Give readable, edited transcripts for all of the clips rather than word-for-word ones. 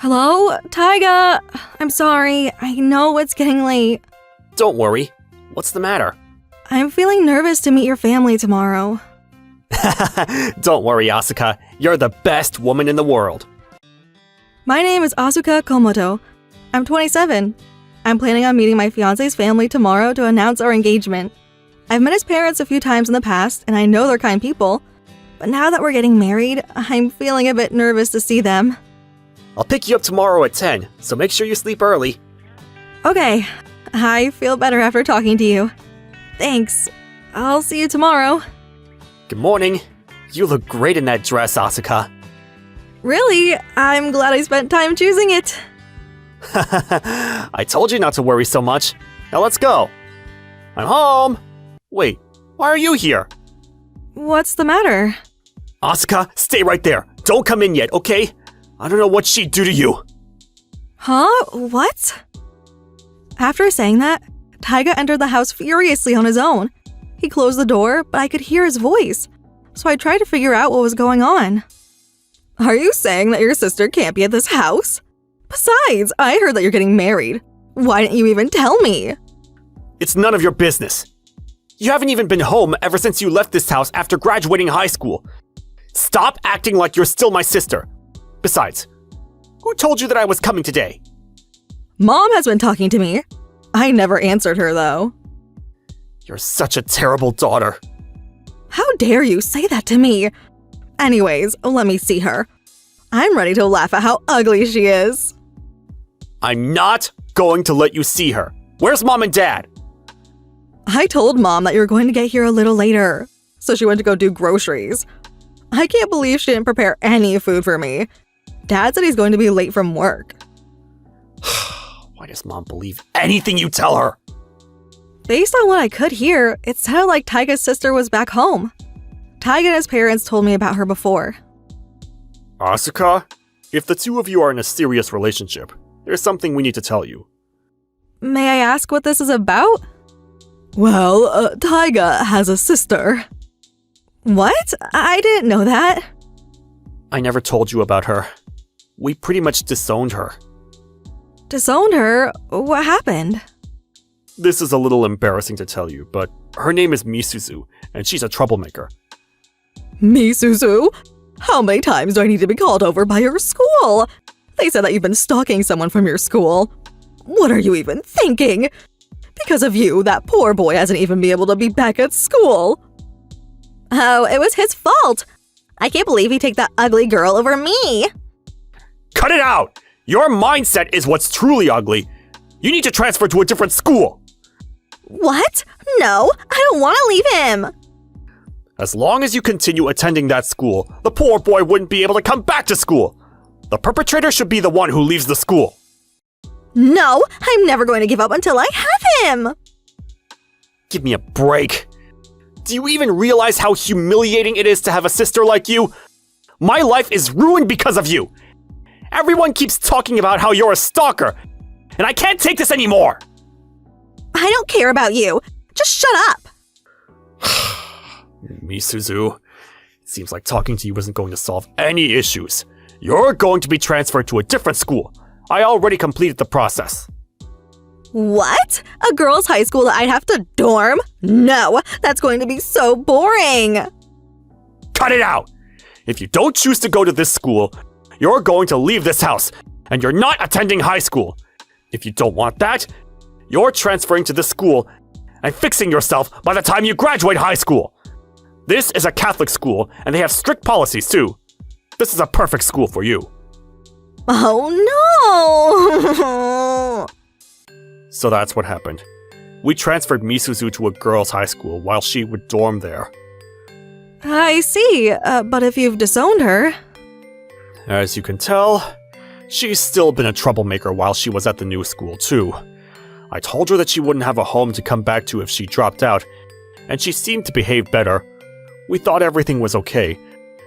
Hello? Taiga! I'm sorry. I know it's getting late. Don't worry. What's the matter? I'm feeling nervous to meet your family tomorrow. Don't worry, Asuka. You're the best woman in the world. My name is Asuka Komoto. I'm 27. I'm planning on meeting my fiancé's family tomorrow to announce our engagement. I've met his parents a few times in the past, and I know they're kind people. But now that we're getting married, I'm feeling a bit nervous to see them. I'll pick you up tomorrow at 10, so make sure you sleep early. Okay. I feel better after talking to you. Thanks. I'll see you tomorrow. Good morning. You look great in that dress, Asuka. Really? I'm glad I spent time choosing it. I told you not to worry so much. Now let's go. I'm home. Wait, why are you here? What's the matter? Asuka, stay right there. Don't come in yet, okay? I don't know what she'd do to you. Huh? What? After saying that, Taiga entered the house furiously on his own. He closed the door, but I could hear his voice, so I tried to figure out what was going on. Are you saying that your sister can't be at this house? Besides, I heard that you're getting married. Why didn't you even tell me? It's none of your business. You haven't even been home ever since you left this house after graduating high school. Stop acting like you're still my sister. Besides, who told you that I was coming today? Mom has been talking to me. I never answered her, though. You're such a terrible daughter. How dare you say that to me? Anyways, let me see her. I'm ready to laugh at how ugly she is. I'm not going to let you see her. Where's Mom and Dad? I told Mom that you were going to get here a little later, so she went to go do groceries. I can't believe she didn't prepare any food for me. Dad said he's going to be late from work. Why does Mom believe anything you tell her? Based on what I could hear, it sounded like Taiga's sister was back home. Taiga and his parents told me about her before. Asuka, if the two of you are in a serious relationship, there's something we need to tell you. May I ask what this is about? Well, Taiga has a sister. What? I didn't know that. I never told you about her. We pretty much disowned her. Disowned her? What happened? This is a little embarrassing to tell you, but her name is Misuzu, and she's a troublemaker. Misuzu? How many times do I need to be called over by your school? They said that you've been stalking someone from your school. What are you even thinking? Because of you, that poor boy hasn't even been able to be back at school. Oh, it was his fault. I can't believe he'd take that ugly girl over me. Cut it out! Your mindset is what's truly ugly. You need to transfer to a different school. What? No, I don't want to leave him. As long as you continue attending that school, the poor boy wouldn't be able to come back to school. The perpetrator should be the one who leaves the school. No, I'm never going to give up until I have him. Give me a break. Do you even realize how humiliating it is to have a sister like you? My life is ruined because of you. Everyone keeps talking about how you're a stalker, and I can't take this anymore. I don't care about you. Just shut up. Misuzu, it seems like talking to you isn't going to solve any issues. You're going to be transferred to a different school. I already completed the process. What? A girls' high school that I'd have to dorm? No, that's going to be so boring. Cut it out! If you don't choose to go to this school, you're going to leave this house, and you're not attending high school. If you don't want that, you're transferring to this school and fixing yourself by the time you graduate high school. This is a Catholic school, and they have strict policies too. This is a perfect school for you. Oh no! So that's what happened. We transferred Misuzu to a girls' high school while she would dorm there. I see, but if you've disowned her... As you can tell, she's still been a troublemaker while she was at the new school too. I told her that she wouldn't have a home to come back to if she dropped out, and she seemed to behave better. We thought everything was okay,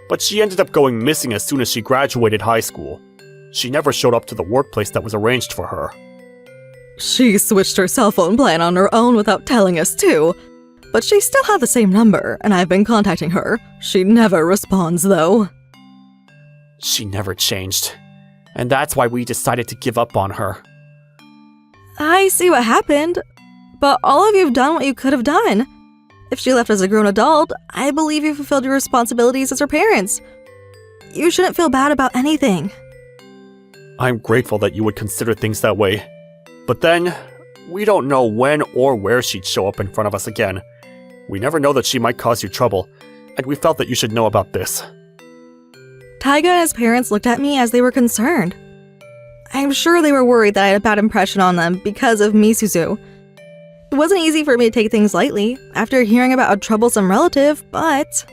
but she ended up going missing as soon as she graduated high school. She never showed up to the workplace that was arranged for her. She switched her cell phone plan on her own without telling us too. But she still had the same number, and I've been contacting her. She never responds, though. She never changed. And that's why we decided to give up on her. I see what happened, but all of you have done what you could have done. If she left as a grown adult, I believe you fulfilled your responsibilities as her parents. You shouldn't feel bad about anything. I'm grateful that you would consider things that way. But then, we don't know when or where she'd show up in front of us again. We never know that she might cause you trouble, and we felt that you should know about this. Taiga and his parents looked at me as they were concerned. I'm sure they were worried that I had a bad impression on them because of Misuzu. It wasn't easy for me to take things lightly after hearing about a troublesome relative, but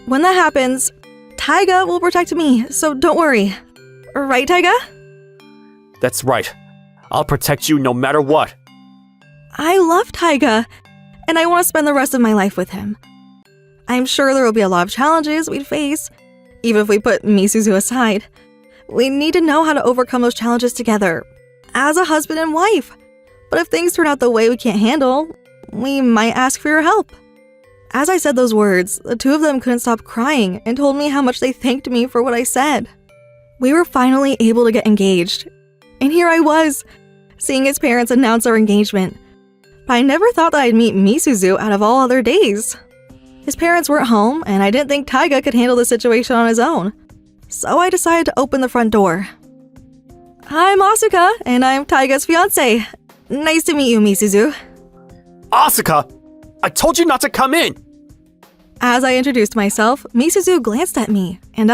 when that happens, Taiga will protect me, so don't worry. Right, Taiga? That's right. I'll protect you no matter what. I love Taiga, and I want to spend the rest of my life with him. I'm sure there will be a lot of challenges we'd face, even if we put Misuzu aside. We need to know how to overcome those challenges together, as a husband and wife. But if things turn out the way we can't handle, we might ask for your help. As I said those words, the two of them couldn't stop crying and told me how much they thanked me for what I said. We were finally able to get engaged. And here I was, seeing his parents announce our engagement. But I never thought that I'd meet Misuzu out of all other days. His parents weren't home, and I didn't think Taiga could handle the situation on his own. So I decided to open the front door. I'm Asuka, and I'm Taiga's fiancé. Nice to meet you, Misuzu. Asuka! I told you not to come in! As I introduced myself, Misuzu glanced at me, and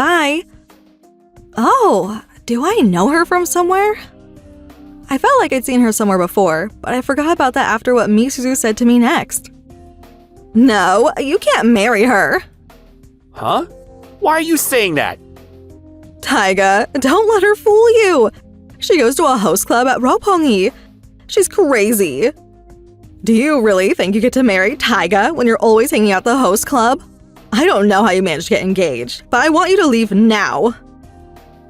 Oh, do I know her from somewhere? I felt like I'd seen her somewhere before, but I forgot about that after what Misuzu said to me next. No, you can't marry her. Huh? Why are you saying that? Taiga, don't let her fool you. She goes to a host club at Roppongi. She's crazy. Do you really think you get to marry Taiga when you're always hanging out at the host club? I don't know how you managed to get engaged, but I want you to leave now.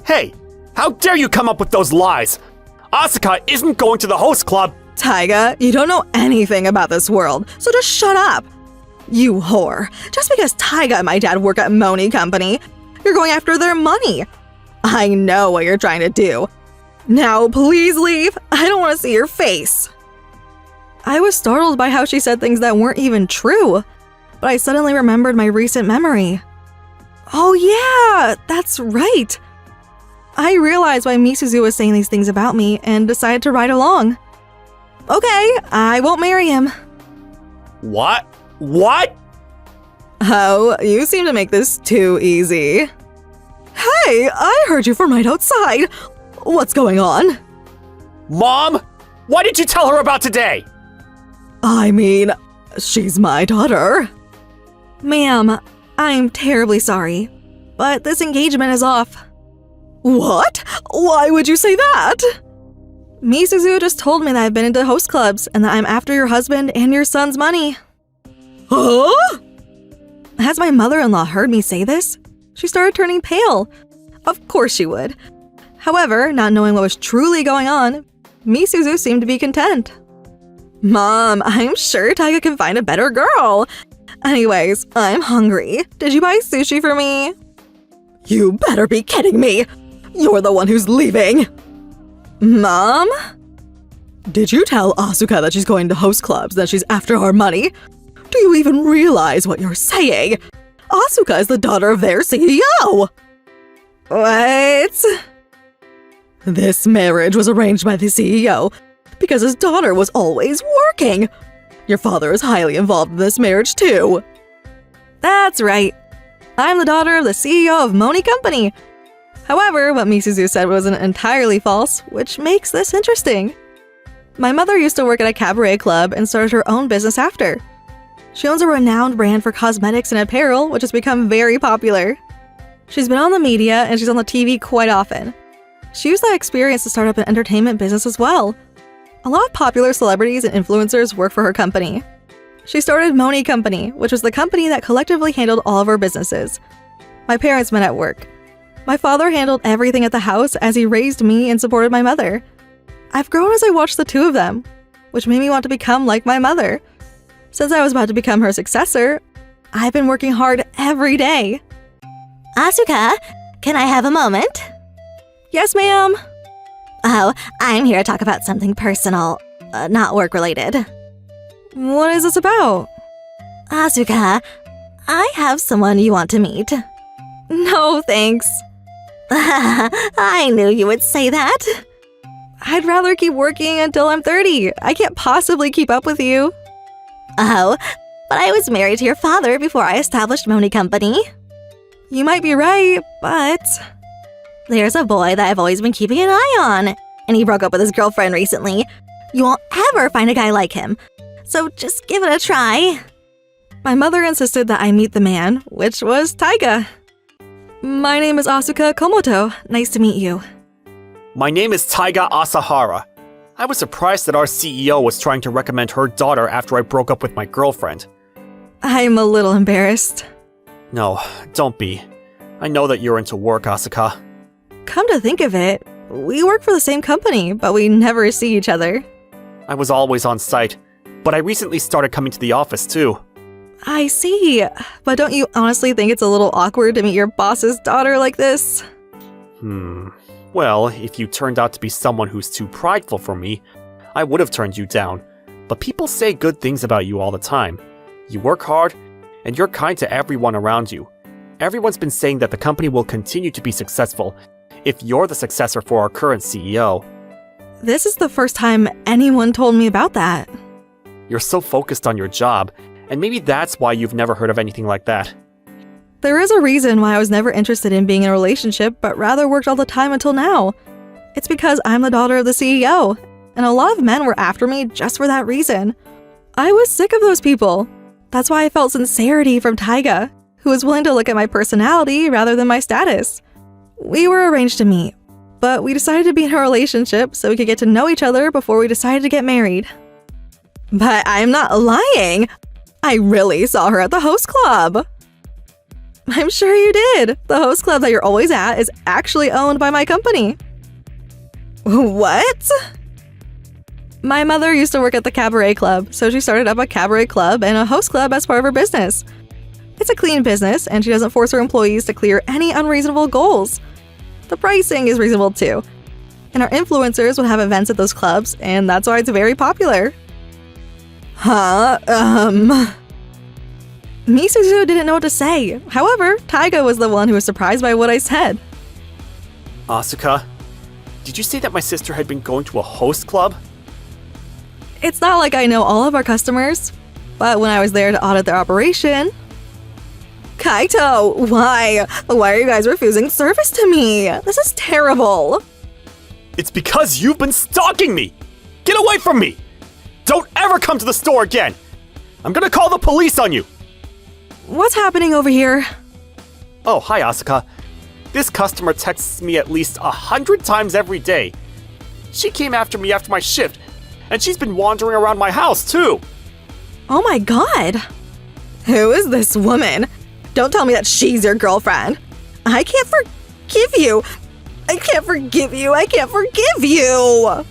Hey, how dare you come up with those lies? Asuka isn't going to the host club. Taiga, you don't know anything about this world, so just shut up. You whore. Just because Taiga and my dad work at Moni Company, you're going after their money. I know what you're trying to do. Now, please leave. I don't want to see your face. I was startled by how she said things that weren't even true, but I suddenly remembered my recent memory. Oh yeah, that's right. I realized why Misuzu was saying these things about me and decided to ride along. Okay, I won't marry him. What? What? Oh, you seem to make this too easy. Hey, I heard you from right outside. What's going on? Mom, why did you tell her about today? I mean, she's my daughter. Ma'am, I'm terribly sorry, but this engagement is off. What? Why would you say that? Misuzu just told me that I've been into host clubs and that I'm after your husband and your son's money. Huh? Has my mother-in-law heard me say this? She started turning pale. Of course she would. However, not knowing what was truly going on, Misuzu seemed to be content. Mom, I'm sure Taiga can find a better girl. Anyways, I'm hungry. Did you buy sushi for me? You better be kidding me. You're the one who's leaving. Mom? Did you tell Asuka that she's going to host clubs, that she's after our money? Do you even realize what you're saying? Asuka is the daughter of their CEO. What? This marriage was arranged by the CEO because his daughter was always working. Your father is highly involved in this marriage too. That's right. I'm the daughter of the CEO of Moni Company. However, what Misuzu said wasn't entirely false, which makes this interesting. My mother used to work at a cabaret club and started her own business after. She owns a renowned brand for cosmetics and apparel, which has become very popular. She's been on the media and she's on the TV quite often. She used that experience to start up an entertainment business as well. A lot of popular celebrities and influencers work for her company. She started Moni Company, which was the company that collectively handled all of her businesses. My parents met at work. My father handled everything at the house as he raised me and supported my mother. I've grown as I watched the two of them, which made me want to become like my mother. Since I was about to become her successor, I've been working hard every day. Asuka, can I have a moment? Yes, ma'am. Oh, I'm here to talk about something personal, not work-related. What is this about? Asuka, I have someone you want to meet. No, thanks. I knew you would say that. I'd rather keep working until I'm 30. I can't possibly keep up with you. Oh, but I was married to your father before I established Moni Company. You might be right, but... There's a boy that I've always been keeping an eye on, and he broke up with his girlfriend recently. You won't ever find a guy like him, so just give it a try. My mother insisted that I meet the man, which was Taiga. My name is Asuka Komoto. Nice to meet you. My name is Taiga Asahara. I was surprised that our CEO was trying to recommend her daughter after I broke up with my girlfriend. I'm a little embarrassed. No, don't be. I know that you're into work, Asuka. Come to think of it, we work for the same company, but we never see each other. I was always on site, but I recently started coming to the office too. I see, but don't you honestly think it's a little awkward to meet your boss's daughter like this? Well, if you turned out to be someone who's too prideful for me, I would have turned you down. But people say good things about you all the time. You work hard, and you're kind to everyone around you. Everyone's been saying that the company will continue to be successful if you're the successor for our current CEO. This is the first time anyone told me about that. You're so focused on your job, and maybe that's why you've never heard of anything like that. There is a reason why I was never interested in being in a relationship, but rather worked all the time until now. It's because I'm the daughter of the CEO, and a lot of men were after me just for that reason. I was sick of those people. That's why I felt sincerity from Taiga, who was willing to look at my personality rather than my status. We were arranged to meet, but we decided to be in a relationship so we could get to know each other before we decided to get married. But I'm not lying. I really saw her at the host club. I'm sure you did. The host club that you're always at is actually owned by my company. What? My mother used to work at the cabaret club, so she started up a cabaret club and a host club as part of her business. It's a clean business, and she doesn't force her employees to clear any unreasonable goals. The pricing is reasonable too. And our influencers would have events at those clubs, and that's why it's very popular. Misuzu didn't know what to say. However, Taiga was the one who was surprised by what I said. Asuka, did you say that my sister had been going to a host club? It's not like I know all of our customers, but when I was there to audit their operation... Kaito, why? Why are you guys refusing service to me? This is terrible. It's because you've been stalking me! Get away from me! Don't ever come to the store again! I'm gonna call the police on you! What's happening over here? Oh, hi Asuka. This customer texts me at least 100 times every day. She came after me after my shift, and she's been wandering around my house too! Oh my god! Who is this woman? Don't tell me that she's your girlfriend. I can't forgive you. I can't forgive you. I can't forgive you.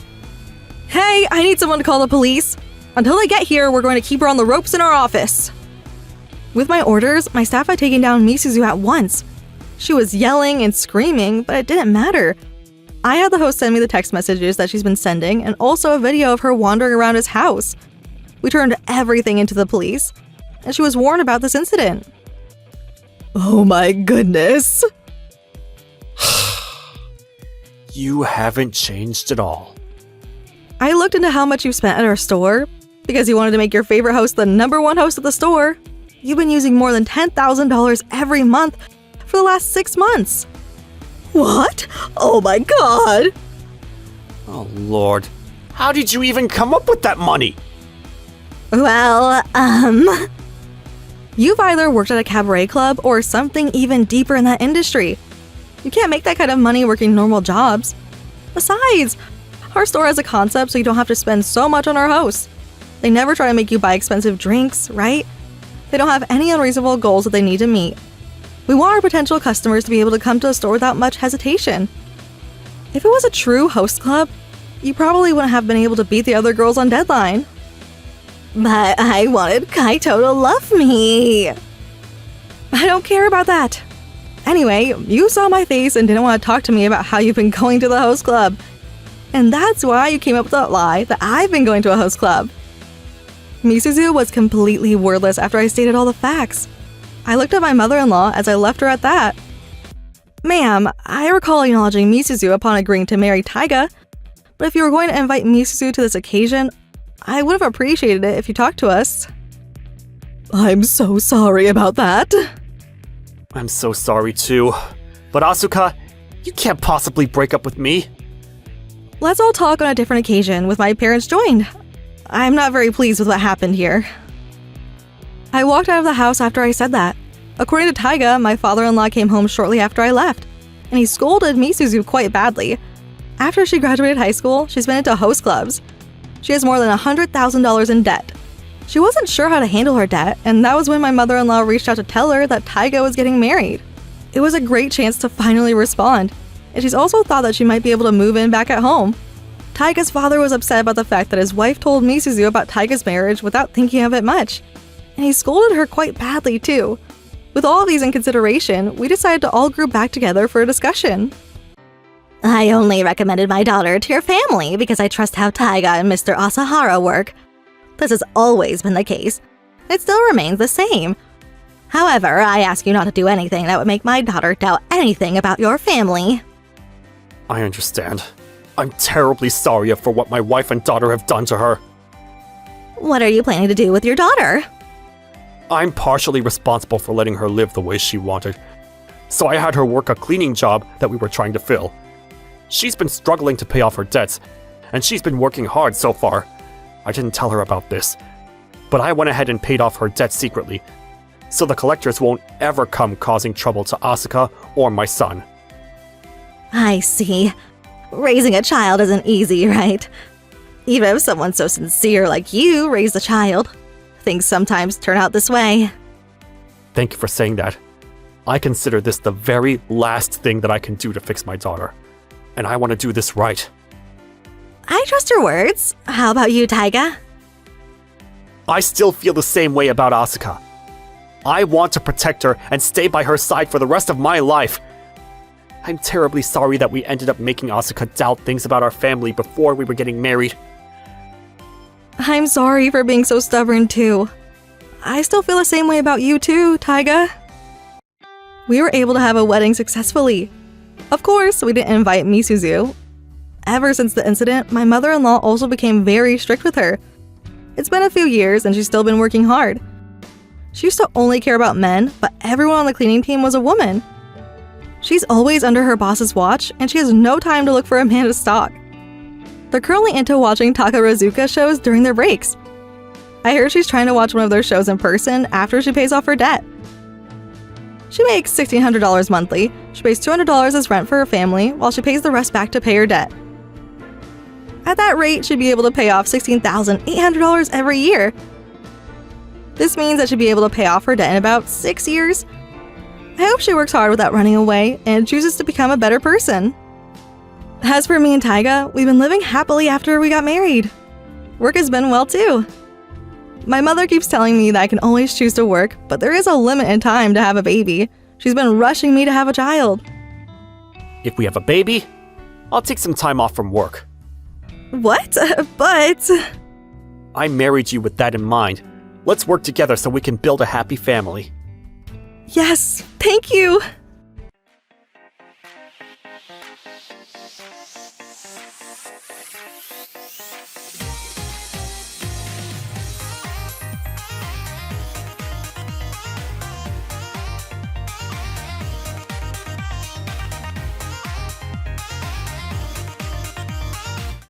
Hey, I need someone to call the police. Until they get here, we're going to keep her on the ropes in our office. With my orders, my staff had taken down Misuzu at once. She was yelling and screaming, but it didn't matter. I had the host send me the text messages that she's been sending and also a video of her wandering around his house. We turned everything into the police, and she was warned about this incident. Oh my goodness. You haven't changed at all. I looked into how much you've spent at our store. Because you wanted to make your favorite host the #1 host at the store. You've been using more than $10,000 every month for the last 6 months. What? Oh my god. Oh lord. How did you even come up with that money? Well, You've either worked at a cabaret club or something even deeper in that industry. You can't make that kind of money working normal jobs. Besides, our store has a concept so you don't have to spend so much on our hosts. They never try to make you buy expensive drinks, right? They don't have any unreasonable goals that they need to meet. We want our potential customers to be able to come to the store without much hesitation. If it was a true host club, you probably wouldn't have been able to beat the other girls on deadline. but I wanted Kaito to love me. I don't care about that. Anyway, you saw my face and didn't want to talk to me about how you've been going to the host club. And that's why you came up with that lie that I've been going to a host club. Misuzu was completely wordless after I stated all the facts. I looked at my mother-in-law as I left her at that. Ma'am, I recall acknowledging Misuzu upon agreeing to marry Taiga, but if you were going to invite Misuzu to this occasion, I would have appreciated it if you talked to us. I'm so sorry about that. I'm so sorry too. But Asuka, you can't possibly break up with me. Let's all talk on a different occasion with my parents joined. I'm not very pleased with what happened here. I walked out of the house after I said that. According to Taiga, my father-in-law came home shortly after I left, and he scolded Misuzu quite badly. After she graduated high school, she's been into host clubs. She has more than $100,000 in debt. She wasn't sure how to handle her debt, and that was when my mother-in-law reached out to tell her that Taiga was getting married. It was a great chance to finally respond, and she's also thought that she might be able to move in back at home. Taiga's father was upset about the fact that his wife told Misuzu about Taiga's marriage without thinking of it much, and he scolded her quite badly too. With all of these in consideration, we decided to all group back together for a discussion. I only recommended my daughter to your family because I trust how Taiga and Mr. Asahara work. This has always been the case. It still remains the same. However, I ask you not to do anything that would make my daughter doubt anything about your family. I understand. I'm terribly sorry for what my wife and daughter have done to her. What are you planning to do with your daughter? I'm partially responsible for letting her live the way she wanted, so I had her work a cleaning job that we were trying to fill. She's been struggling to pay off her debts, and she's been working hard so far. I didn't tell her about this, but I went ahead and paid off her debt secretly, so the collectors won't ever come causing trouble to Asuka or my son. I see. Raising a child isn't easy, right? Even if someone so sincere like you raised a child, things sometimes turn out this way. Thank you for saying that. I consider this the very last thing that I can do to fix my daughter, and I want to do this right. I trust your words. How about you, Taiga? I still feel the same way about Asuka. I want to protect her and stay by her side for the rest of my life. I'm terribly sorry that we ended up making Asuka doubt things about our family before we were getting married. I'm sorry for being so stubborn too. I still feel the same way about you too, Taiga. We were able to have a wedding successfully. Of course, we didn't invite Misuzu. Ever since the incident, my mother-in-law also became very strict with her. It's been a few years and she's still been working hard. She used to only care about men, but everyone on the cleaning team was a woman. She's always under her boss's watch, and she has no time to look for a man to stalk. They're currently into watching Takarazuka shows during their breaks. I heard she's trying to watch one of their shows in person after she pays off her debt. She makes $1,600 monthly. She pays $200 as rent for her family, while she pays the rest back to pay her debt. At that rate, she'd be able to pay off $16,800 every year. This means that she'd be able to pay off her debt in about 6 years. I hope she works hard without running away and chooses to become a better person. As for me and Taiga, we've been living happily after we got married. Work has been well too. My mother keeps telling me that I can always choose to work, but there is a limit in time to have a baby. She's been rushing me to have a child. If we have a baby, I'll take some time off from work. What? But... I married you with that in mind. Let's work together so we can build a happy family. Yes, thank you!